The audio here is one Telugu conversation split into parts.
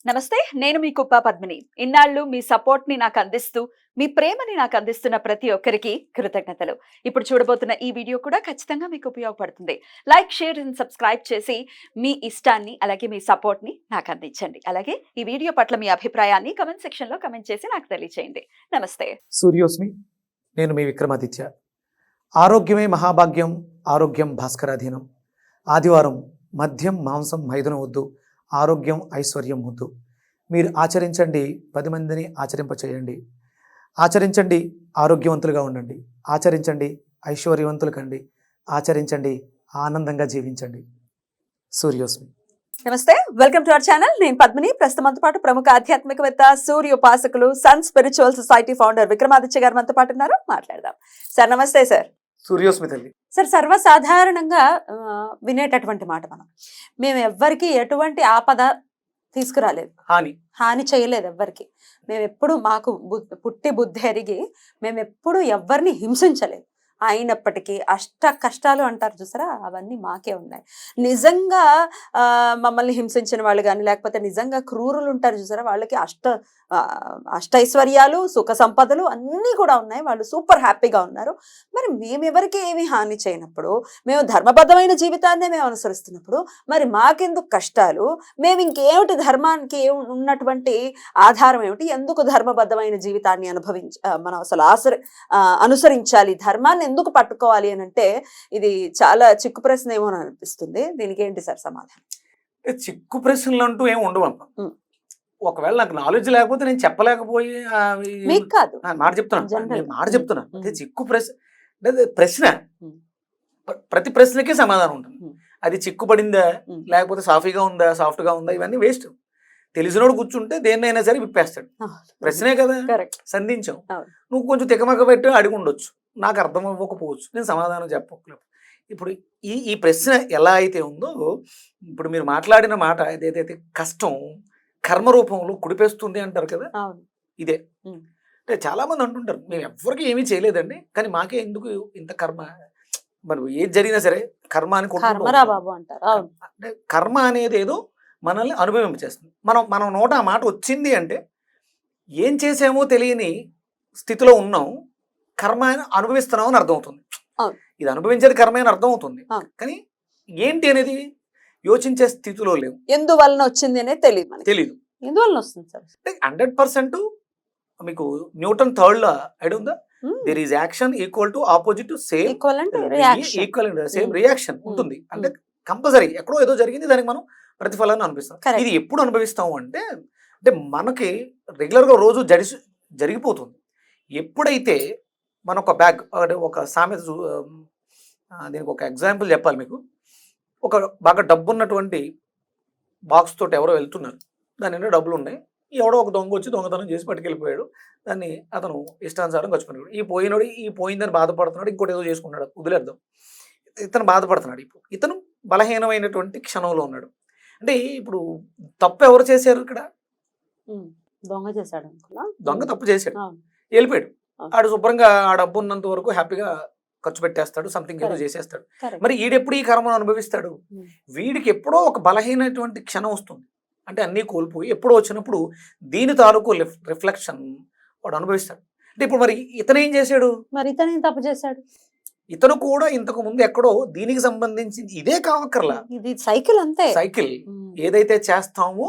నమస్తే, నేను మీ కుప్ప పద్మిని. ఇన్నాళ్ళు మీ సపోర్ట్ ని నాకు అందిస్తూ, మీ ప్రేమని నాకు అందిస్తున్న ప్రతి ఒక్కరికి కృతజ్ఞతలు. ఇప్పుడు చూడబోతున్న ఈ వీడియో కూడా ఖచ్చితంగా మీకు ఉపయోగపడుతుంది. లైక్, షేర్ అండ్ సబ్స్క్రైబ్ చేసి మీ ఇష్టాన్ని అలాగే మీ సపోర్ట్ ని నాకు అందించండి. అలాగే ఈ వీడియో పట్ల మీ అభిప్రాయాన్ని కామెంట్ సెక్షన్ లో కామెంట్ చేసి నాకు తెలియజేయండి. నమస్తే. సూర్యోస్మి. నేను మీ విక్రమాదిత్య. ఆరోగ్యమే మహాభాగ్యం, ఆరోగ్యం భాస్కరాధీనం. ఆదివారం మద్యం మాంసం మైదనం వద్దు, ఆరోగ్యం ఐశ్వర్యం వద్దు. మీరు ఆచరించండి, 10 మందిని ఆచరింపచేయండి. ఆచరించండి, ఆరోగ్యవంతులుగా ఉండండి. ఆచరించండి, ఐశ్వర్యవంతులు కండి. ఆచరించండి, ఆనందంగా జీవించండి. సూర్యోస్మి. నమస్తే, వెల్కమ్ టు అవర్ ఛానల్. నేను పద్మిని. ప్రస్తుతంతో పాటు ప్రముఖ ఆధ్యాత్మికవేత్త, సూర్యోపాసకులు, Sun Spiritual Society founder Vikramaditya గారు మనతో పాటు ఉన్నారు. మాట్లాడదాం. సార్ నమస్తే. సార్ సూర్యోస్మి తల్లి. సార్, సర్వసాధారణంగా వినేటటువంటి మాట మేము ఎవ్వరికి ఎటువంటి ఆపద తీసుకురాలేదు, హాని చేయలేదు ఎవ్వరికి. మేము ఎప్పుడు మాకు పుట్టి బుద్ధి ఎరిగి మేము ఎప్పుడు ఎవరిని హింసించలేదు. అయినప్పటికీ అష్ట కష్టాలు అంటారు చూసారా, అవన్నీ మాకే ఉన్నాయి. నిజంగా మమ్మల్ని హింసించిన వాళ్ళు కానీ, లేకపోతే నిజంగా క్రూరులు ఉంటారు చూసారా, వాళ్ళకి అష్టైశ్వర్యాలు, సుఖ సంపదలు అన్నీ కూడా ఉన్నాయి. వాళ్ళు సూపర్ హ్యాపీగా ఉన్నారు. మరి మేమెవరికి ఏమి హాని చేయనప్పుడు, మేము ధర్మబద్ధమైన జీవితాన్నే మేము అనుసరిస్తున్నప్పుడు మరి మాకెందుకు కష్టాలు? మేము ఇంకేమిటి ధర్మానికి ఉన్నటువంటి ఆధారం ఏమిటి? ఎందుకు ధర్మబద్ధమైన జీవితాన్ని మనం అసలు అనుసరించాలి? ధర్మాన్ని ఎందుకు పట్టుకోవాలి అని అంటే ఇది చాలా చిక్కు ప్రశ్న ఏమో అనిపిస్తుంది. దీనికి ఏంటి సార్ సమాధానం? చిక్కు ప్రశ్నలు అంటూ ఏమి ఉండవు అమ్మ. ఒకవేళ నాకు నాలెడ్జ్ లేకపోతే నేను చెప్పలేకపోయి కాదు మాట చెప్తున్నాను. అదే చిక్కు ప్రశ్న ప్రతి ప్రశ్నకి సమాధానం ఉంటుంది. అది చిక్కుపడిందా, లేకపోతే సాఫ్ట్ గా ఉందా, ఇవన్నీ వేస్ట్. తెలిసినోడు కూర్చుంటే దేన్నైనా సరే విప్పేస్తాడు. ప్రశ్నే కదా, సంధించాం. నువ్వు కొంచెం తికమక పెట్టి అడిగి ఉండొచ్చు, నాకు అర్థం అవ్వకపోవచ్చు, నేను సమాధానం చెప్పలేదు. ఇప్పుడు ఈ ప్రశ్న ఎలా అయితే ఉందో, ఇప్పుడు మీరు మాట్లాడిన మాట ఏదైతే కష్టం కర్మ రూపంలో కుడిపేస్తుంది అంటారు కదా, ఇదే. అంటే చాలా మంది అంటుంటారు మేము ఎవరికి ఏమీ చేయలేదండి, కానీ మాకే ఎందుకు ఇంత కర్మ. మరి ఏది జరిగినా సరే కర్మ అని అంటే కర్మ అనేది ఏదో మనల్ని అనుభవింపచేస్తుంది. మనం నోట ఆ మాట వచ్చింది అంటే ఏం చేసామో తెలియని స్థితిలో ఉన్నాం, కర్మ అనుభవిస్తున్నాం అని అర్థమవుతుంది. ఇది అనుభవించేది కర్మ అని అర్థమవుతుంది, కానీ ఏంటి అనేది యోచించే స్థితిలో లేవు. ఎందువలన వచ్చింది అనేది తెలియదు. ఎందువలన వస్తుంది సార్? 100% మీకు న్యూటన్ థర్డ్ లా ఐడియా ఉందా? There is action equal to opposite to same reaction ఉంటుంది. అంటే కంపల్సరీ ఎక్కడో ఏదో జరిగింది, దానికి మనం ప్రతిఫలాన్ని అనిపిస్తాం. ఇది ఎప్పుడు అనుభవిస్తాము అంటే మనకి రెగ్యులర్ గా రోజు జరిగిపోతుంది. ఎప్పుడైతే మన ఒక బ్యాగ్, ఒక సామెత, దీనికి ఒక ఎగ్జాంపుల్ చెప్పాలి మీకు. ఒక బాగా డబ్బు ఉన్నటువంటి బాక్స్ తోటి ఎవరో వెళ్తున్నారు, దాని నిండా డబ్బులు ఉన్నాయి. ఎవడో ఒక దొంగ వచ్చి దొంగతనం చేసి పట్టుకెళ్ళిపోయాడు. దాన్ని అతను ఇష్టానుసారం ఖర్చుకున్నాడు. ఈ పోయిందని బాధపడుతున్నాడు, ఇంకోటి ఏదో చేసుకున్నాడు, వదిలేద్దాం. ఇతను బాధపడుతున్నాడు. ఇతను బలహీనమైనటువంటి క్షణంలో ఉన్నాడు. అంటే ఇప్పుడు తప్పు ఎవరు చేశారు ఇక్కడ? దొంగ తప్పు చేశాడు, వెళ్ళిపోయాడు. ఆడు శుభ్రంగా ఆ డబ్బు ఉన్నంత వరకు హ్యాపీగా ఖర్చు పెట్టేస్తాడు, సంథింగ్ ఏదో చేసేస్తాడు. మరి వీడెప్పుడు ఈ కర్మను అనుభవిస్తాడు? వీడికి ఎప్పుడో ఒక బలహీనటువంటి క్షణం వస్తుంది. అంటే అన్నీ కోల్పోయి ఎప్పుడో వచ్చినప్పుడు దీని తాలూకు రిఫ్లెక్షన్ వాడు అనుభవిస్తాడు. అంటే ఇప్పుడు మరి ఇతను ఏం చేశాడు? మరి ఇతను ఏం తప్పు చేశాడు? ఇతను కూడా ఇంతకు ముందు ఎక్కడో దీనికి సంబంధించింది ఇదే కావక్కర్లా, ఇది సైకిల్ అంతే. సైకిల్ ఏదైతే చేస్తామో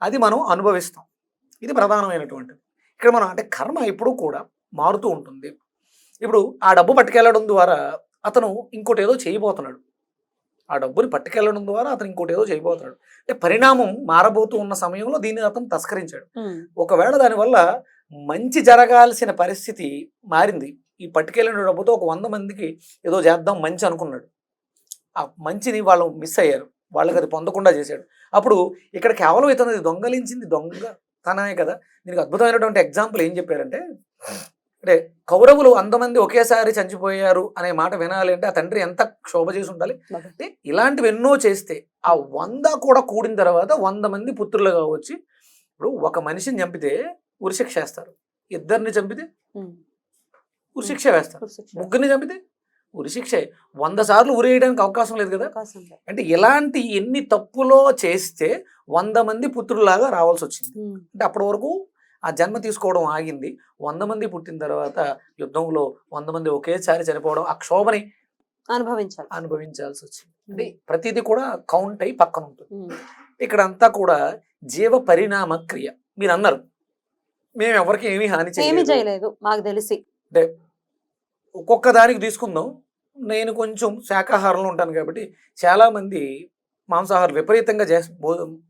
అది మనం అనుభవిస్తాం. ఇది ప్రధానమైనటువంటిది. ఇక్కడ మనం అంటే కర్మ ఎప్పుడూ కూడా మారుతూ ఉంటుంది. ఇప్పుడు ఆ డబ్బు పట్టుకెళ్ళడం ద్వారా అతను ఇంకోటి ఏదో చేయబోతున్నాడు. ఆ డబ్బుని పట్టుకెళ్ళడం ద్వారా అతను ఇంకోటి ఏదో చేయబోతున్నాడు. అంటే పరిణామం మారబోతూ ఉన్న సమయంలో దీన్ని అతను తస్కరించాడు. ఒకవేళ దానివల్ల మంచి జరగాల్సిన పరిస్థితి మారింది. ఈ పట్టుకెళ్ళిన డబ్బుతో ఒక 100 మందికి ఏదో చేద్దాం మంచి అనుకున్నాడు. ఆ మంచిని వాళ్ళు మిస్ అయ్యారు, వాళ్ళకి అది పొందకుండా చేశాడు. అప్పుడు ఇక్కడ కేవలం ఇతను దొంగలించింది దొంగతనమే కదా. దీనికి అద్భుతమైనటువంటి ఎగ్జాంపుల్ ఏం చెప్పారంటే, అంటే కౌరవులు 100 మంది ఒకేసారి చనిపోయారు అనే మాట వినాలి అంటే ఆ తండ్రి ఎంత క్షోభ చేసి ఉండాలి. అంటే ఇలాంటివి ఎన్నో చేస్తే ఆ 100 కూడా కూడిన తర్వాత 100 మంది పుత్రులుగా వచ్చి, ఇప్పుడు ఒక మనిషిని చంపితే ఉరిశిక్ష వేస్తారు, 2 చంపితే ఉరిశిక్ష వేస్తారు, 3 చంపితే ఉరిశిక్ష. 100 సార్లు ఉరేయడానికి అవకాశం లేదు కదా. అంటే ఇలాంటి ఎన్ని తప్పులో చేస్తే 100 మంది పుత్రులాగా రావాల్సి వచ్చింది. ఉమ్. అంటే అప్పటి వరకు ఆ జన్మ తీసుకోవడం ఆగింది. 100 మంది పుట్టిన తర్వాత యుద్ధంలో 100 మంది ఒకేసారి చనిపోవడం, ఆ క్షోభని అనుభవించాలి. అనుభవించాల్సి వచ్చింది. అంటే ప్రతిదీ కూడా కౌంట్ అయి పక్కన ఉంటుంది. ఉమ్. ఇక్కడ అంతా కూడా జీవ పరిణామ క్రియ. మీరు అన్నారు మేము ఎవరికి ఏమీ హాని ఏమీ చేయలేదు. చేయలేదు మాకు తెలిసి. అంటే ఒక్కొక్క దానికి తీసుకుందాం. నేను కొంచెం శాకాహారంలో ఉంటాను కాబట్టి చాలా మంది మాంసాహారం విపరీతంగా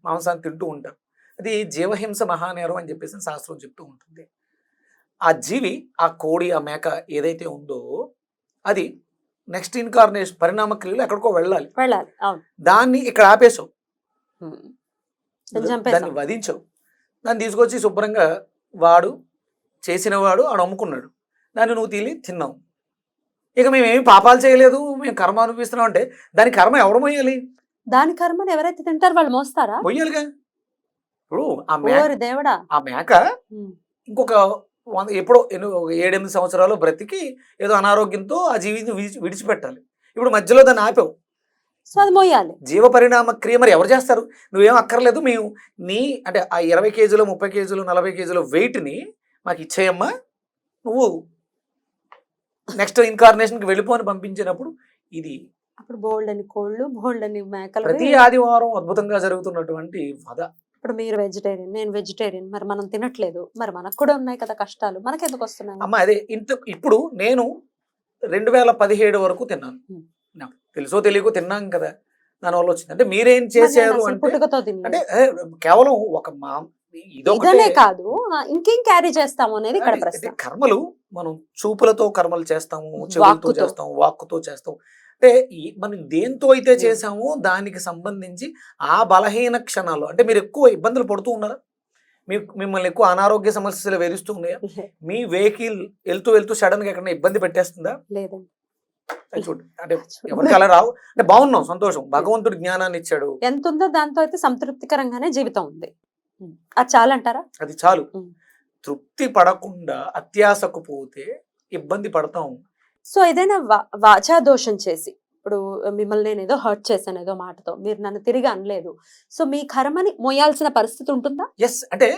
మాంసాన్ని తింటూ ఉంటారు. అది జీవహింస మహానేరం అని చెప్పేసి శాస్త్రం చెప్తూ ఉంటుంది. ఆ జీవి, ఆ కోడి, ఆ మేక ఏదైతే ఉందో అది నెక్స్ట్ ఇన్కార్నేషన్ పరిణామ క్రియలు ఎక్కడికో వెళ్ళాలి. వెళ్ళాలి. అవును. దాన్ని ఇక్కడ ఆపేశావు, ఉమ్. దాన్ని చంపేశాం. వధించావు. దాన్ని తీసుకొచ్చి శుభ్రంగా వాడు చేసినవాడు ఆడు అమ్ముకున్నాడు, దాన్ని నువ్వు తిన్నావు. ఇక మేము ఏమి పాపాలు చేయలేదు, మేము కర్మ అనుభవిస్తున్నాం అంటే దాని కర్మ ఎవరు మొయ్యాలి? దాని కర్మని ఎవరైతే తింటారో వాళ్ళు మోస్తారా? మొయ్యాలిగా. ఇప్పుడు ఓరి దేవుడా. ఆ మేక ఉమ్. ఇంకొక ఎప్పుడో 7-8 సంవత్సరాలు బ్రతికి ఏదో అనారోగ్యంతో ఆ జీవిని విడిచిపెట్టాలి. ఇప్పుడు మధ్యలో దాన్ని ఆపావు. సో అది మోయాలి. జీవ పరిణామ క్రియ మరి ఎవరు చేస్తారు? నువ్వేం అక్కర్లేదు, మేము అంటే ఆ 20 కేజీలు 30 కేజీలు 40 కేజీల వెయిట్ని మాకు ఇచ్చేయమ్మా, నువ్వు నెక్స్ట్ ఇన్కార్నేషన్కి వెళ్ళిపోని పంపించినప్పుడు ఇది అప్పుడు బోల్డ్ అని కోళ్ళు, బోల్డ్ అని మేకలు. ప్రతి ఆదివారం అద్భుతంగా జరుగుతున్నటువంటి వధ. ఇప్పుడు మీరు వెజిటేరియన్, నేను వెజిటేరియన్, మరి మనం తినట్లేదు, మరి మనకు కూడా ఉన్నాయి కదా కష్టాలు, మనకెందుకు వస్తున్నాయి? అమ్మ అదే ఇప్పుడు నేను 2017 వరకు తిన్నాను. నాకు తెలుసో తెలియకో తిన్నాం కదా, దానివల్ల వచ్చింది. అంటే మీరేం చేశారు అంటే పుట్టుకతో అంటే కేవలం ఒక ఇదనే కాదు, ఇంకేం క్యారీ చేస్తాము అనేది ఇక్కడ ప్రశ్న. కర్మలు మనం చూపులతో కర్మలు చేస్తాము, చెవులతో వాక్కుతో. చేస్తాము, వాక్కుతో చేస్తాం. అంటే మనం దేంతో అయితే చేసామో దానికి సంబంధించి ఆ బలహీన క్షణాలు, అంటే మీరు ఎక్కువ ఇబ్బందులు పడుతూ ఉన్నారా? మిమ్మల్ని ఎక్కువ అనారోగ్య సమస్యలు వేధిస్తూ ఉన్నాయా? మీ వెహికల్ వెళ్తూ సడన్ గా ఎక్కడైనా ఇబ్బంది పెట్టేస్తుందా? లేదండి. అది చూడు, అంటే ఎవరికి అలా రావు. అంటే బాగున్నాం, సంతోషం, భగవంతుడు జ్ఞానాన్ని ఇచ్చాడు, ఎంత ఉందో దాంతో అయితే సంతృప్తికరంగానే జీవితం ఉంది. అది చాలంటారా? అది చాలు. ఉమ్. తృప్తి పడకుండా అత్యాశకు పోతే ఇబ్బంది పడతాం. సో ఏదైనా వాచా దోషం చేసి, ఇప్పుడు మిమ్మల్ని నేను ఏదో హర్ట్ చేశాను ఏదో మాటతో, మీరు నన్ను తిరిగి అనలేదు, సో మీ కర్మని మోయాల్సిన పరిస్థితి ఉంటుందా? ఎస్. అంటే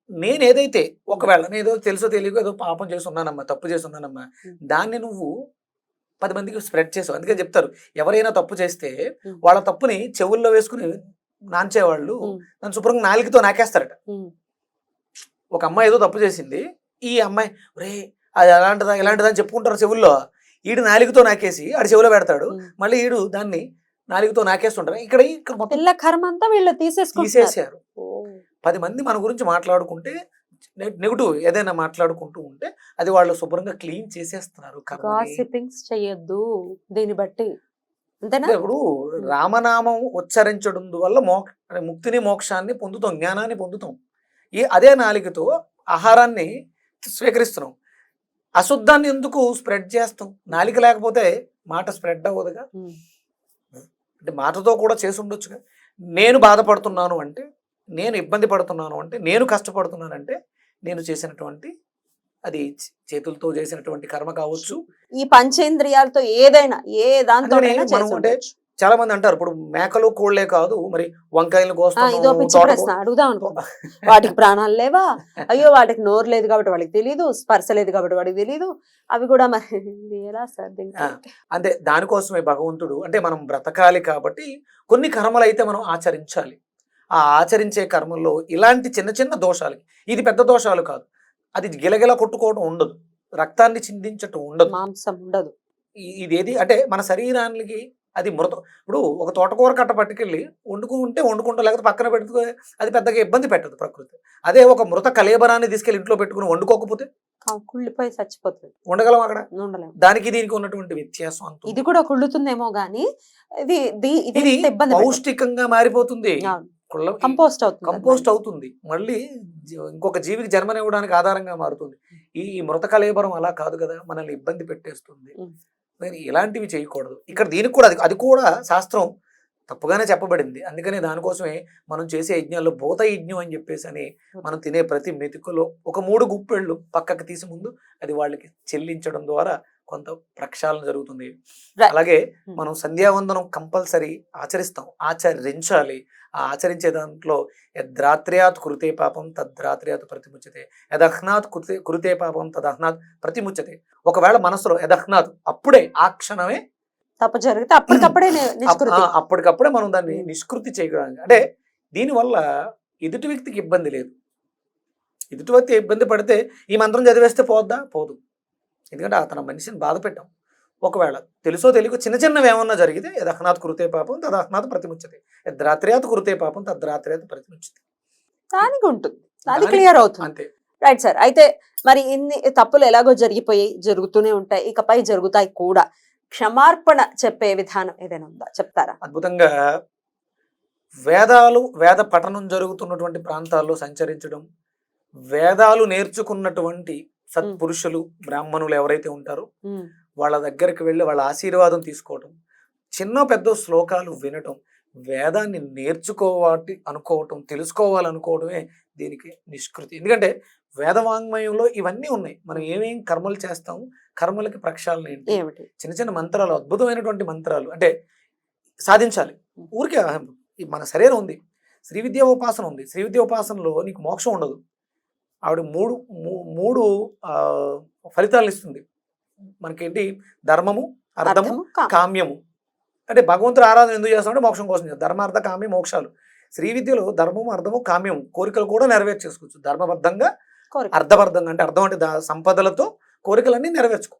నేను ఏదైతే ఒకవేళ నేను ఏదో తెలుసో తెలియకో ఏదో పాపం చేసి ఉన్నానమ్మా, తప్పు చేసి ఉన్నానమ్మా, దాన్ని నువ్వు 10 మందికి స్ప్రెడ్ చేసావు. అందుకని చెప్తారు, ఎవరైనా తప్పు చేస్తే వాళ్ళ తప్పుని చెవుల్లో వేసుకుని నాంచేవాళ్ళు నన్ను శుభ్రంగా నాలుగుతో నాకేస్తారట. ఒక అమ్మాయి ఏదో తప్పు చేసింది, ఈ అమ్మాయి రే అది అలాంటిదా ఇలాంటిదా అని చెప్పుకుంటారు చెవుల్లో, ఈడు నాలుగుతో నాకేసి ఆడి చెవులో పెడతాడు, మళ్ళీ ఈడు దాన్ని నాలుగుతో నాకేస్తుంటారు. ఇక్కడ పిల్ల కర్మ అంతా వీళ్ళు తీసేసారు. 10 మంది మన గురించి మాట్లాడుకుంటే నెగిటివ్ ఏదైనా మాట్లాడుకుంటూ ఉంటే అది వాళ్ళు శుభ్రంగా క్లీన్ చేసేస్తున్నారు. గాసిపింగ్స్ చేయొద్దు దీన్ని బట్టి. ఇప్పుడు రామనామం ఉచ్చరించడం వల్ల ముక్తిని మోక్షాన్ని పొందుతాం, జ్ఞానాన్ని పొందుతాం. అదే నాలుగుతో ఆహారాన్ని స్వీకరిస్తున్నాం. అశుద్ధాన్ని ఎందుకు స్ప్రెడ్ చేస్తాం? నాలిక లేకపోతే మాట స్ప్రెడ్ అవ్వదుగా. అంటే మాటతో కూడా చేసి ఉండొచ్చుగా. నేను బాధపడుతున్నాను అంటే, నేను ఇబ్బంది పడుతున్నాను అంటే, నేను కష్టపడుతున్నానంటే, నేను చేసినటువంటి అది చేతులతో చేసినటువంటి కర్మ కావచ్చు, ఈ పంచేంద్రియాలతో ఏదైనా ఏ దాంతో అంటే చాలా మంది అంటారు ఇప్పుడు మేకలు కోళ్లే కాదు మరి వంకాయలు ఇదో పిచ్చి ప్రశ్న అడుగుదాం అనుకుంటా. వాటికి ప్రాణాలు లేవా? అయ్యో వాటికి నోరు లేదు కాబట్టి వాడికి తెలియదు, స్పర్శ లేదు కాబట్టి వాడికి తెలియదు, అవి కూడా మరి ఎలా సార్? అంతే. దానికోసమే భగవంతుడు అంటే మనం బ్రతకాలి కాబట్టి కొన్ని కర్మలు అయితే మనం ఆచరించాలి. ఆ ఆచరించే కర్మల్లో ఇలాంటి చిన్న చిన్న దోషాలకి, ఇది పెద్ద దోషాలు కాదు, అది గిలగిల కొట్టుకోవడం ఉండదు, రక్తాన్ని చిందించటం ఉండదు, మాంసం ఉండదు. ఇదేది అంటే మన శరీరానికి అది మృతం. ఇప్పుడు ఒక తోటకూర కట్ట పట్టుకెళ్ళి వండుకుంటా లేకపోతే పక్కన పెట్టుకో, అది పెద్దగా ఇబ్బంది పెట్టదు ప్రకృతి. అదే ఒక మృత కలేబరాన్ని తీసుకెళ్ళి ఇంట్లో పెట్టుకుని వండుకోకపోతే కుళ్ళిపోయి చచ్చిపోతుంది. ఉండగలం అక్కడ? ఉండలేం. దానికి దీనికి ఉన్నటువంటి వ్యత్యాసం అంత. ఇది కూడా కుళ్ళుతుందేమో గానీ ఇది పౌష్టికంగా మారిపోతుంది, కంపోస్ట్ అవుతుంది, మళ్ళీ ఇంకొక జీవికి జన్మనివ్వడానికి ఆధారంగా మారుతుంది. ఈ మృత కలేబరం అలా కాదు కదా, మనల్ని ఇబ్బంది పెట్టేస్తుంది. ఇలాంటివి చేయకూడదు. ఇక్కడ దీనికి కూడా అది కూడా శాస్త్రం తప్పుగానే చెప్పబడింది. అందుకనే దానికోసమే మనం చేసే యజ్ఞాల్లో భూత యజ్ఞం అని చెప్పేసి అని మనం తినే ప్రతి మెతుకులో ఒక 3 గుప్పెళ్ళు పక్కకు తీసి ముందు అది వాళ్ళకి చెల్లించడం ద్వారా కొంత ప్రక్షాళన జరుగుతుంది. Right. అలాగే మనం సంధ్యావందనం కంపల్సరీ ఆచరిస్తాం, ఆచరించాలి. ఆ ఆచరించే దాంట్లో యద్రాత్ర్యాత్ కురుతే పాపం తద్రాత్ర్యాత్ ప్రతిముచ్యతే, యదహ్నాత్ కురుతే పాపం తదహ్నాత్ ప్రతిముచ్యతే. ఒకవేళ మనసులో యదహ్నాత్ అప్పుడే ఆ క్షణమే తప్పు జరిగితే అప్పటికప్పుడే నిష్కృతి. అప్పటికప్పుడే మనం దాన్ని నిష్కృతి చేయగలం. అంటే దీనివల్ల ఎదుటి వ్యక్తికి ఇబ్బంది లేదు. ఎదుటి వ్యక్తి ఇబ్బంది పడితే ఈ మంత్రం చదివేస్తే పోద్దా? పోదు. ఎందుకంటే అతను మనిషిని బాధ పెట్టాం. ఒకవేళ తెలుసో తెలియక చిన్న చిన్నవి ఏమన్నా జరిగితే యదహ్నాత్ కురుతే పాపం తదహ్నాత్ ప్రతిముచ్యతే, యద్రాత్ర్యాత్ కురుతే పాపం తద్రాత్ర్యాత్ ప్రతిముచ్యతే. దానికి ఉంటుంది, అది క్లియర్ అవుతుంది. అంతే. Right sir. అయితే మరి ఇన్ని తప్పులు ఎలాగో జరిగిపోయి జరుగుతూనే ఉంటాయి, ఇకపై జరుగుతాయి కూడా. క్షమార్పణ చెప్పే విధానం ఏదైనా ఉందా, చెప్తారా? అద్భుతంగా వేద పఠనం జరుగుతున్నటువంటి ప్రాంతాల్లో సంచరించడం, వేదాలు నేర్చుకున్నటువంటి సత్పురుషులు బ్రాహ్మణులు ఎవరైతే ఉంటారో వాళ్ళ దగ్గరికి వెళ్ళి వాళ్ళ ఆశీర్వాదం తీసుకోవటం, చిన్న పెద్ద శ్లోకాలు వినటం, వేదాన్ని అనుకోవటం, తెలుసుకోవాలనుకోవడమే దీనికి నిష్కృతి. ఎందుకంటే వేదవాంగ్మయంలో ఇవన్నీ ఉన్నాయి. మనం ఏమేం కర్మలు చేస్తాము, కర్మలకి ప్రక్షాళన ఏంటి, చిన్న చిన్న మంత్రాలు, అద్భుతమైనటువంటి మంత్రాలు. అంటే సాధించాలి. ఊరికే మన శరీరం ఉంది, శ్రీ విద్యా ఉపాసన ఉంది, శ్రీ విద్యా ఉపాసనలో నీకు మోక్షం ఉండదు. ఆవిడ మూడు ఫలితాలను ఇస్తుంది మనకేంటి, ధర్మము, అర్థము, కామ్యము. అంటే భగవంతుడు ఆరాధన ఎందుకు చేస్తామంటే మోక్షం కోసం చేస్తాం. ధర్మ, అర్థ, కామ్య, మోక్షాలు. శ్రీ విద్యలో ధర్మము, అర్థము, కామ్యము, కోరికలు కూడా నెరవేర్చేసుకోవచ్చు. ధర్మబద్ధంగా, అర్థబద్ధంగా. అంటే అర్థం అంటే సంపదలతో కోరికలన్నీ నెరవేర్చుకో,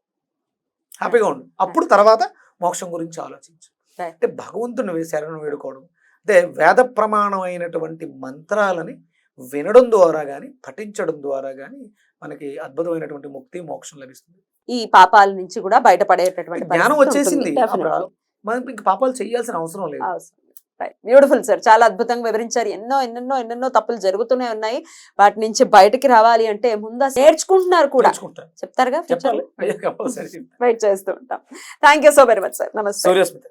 హ్యాపీగా ఉండు. అప్పుడు తర్వాత మోక్షం గురించి ఆలోచించు. అంటే భగవంతుని శరణు వేడుకోవడం, అంటే వేద ప్రమాణమైనటువంటి మంత్రాలని వినడం ద్వారా కానీ పఠించడం ద్వారా కానీ మనకి అద్భుతమైనటువంటి ముక్తి, మోక్షం లభిస్తుంది. ఈ పాపాల నుంచి కూడా బయటపడేటటువంటి జ్ఞానం వచ్చేసింది, మనం ఇంక పాపాలు చేయాల్సిన అవసరం లేదు. బ్యూటిఫుల్ సార్, చాలా అద్భుతంగా వివరించారు. ఎన్నెన్నో తప్పులు జరుగుతూనే ఉన్నాయి. వాటి నుంచి బయటకి రావాలి అంటే ముందు నేర్చుకుంటున్నారు కూడా, చెప్తారుగా, వెయిట్ చేస్తూ ఉంటాం. Thank you so very much sir. నమస్తే. సూర్యస్మిత.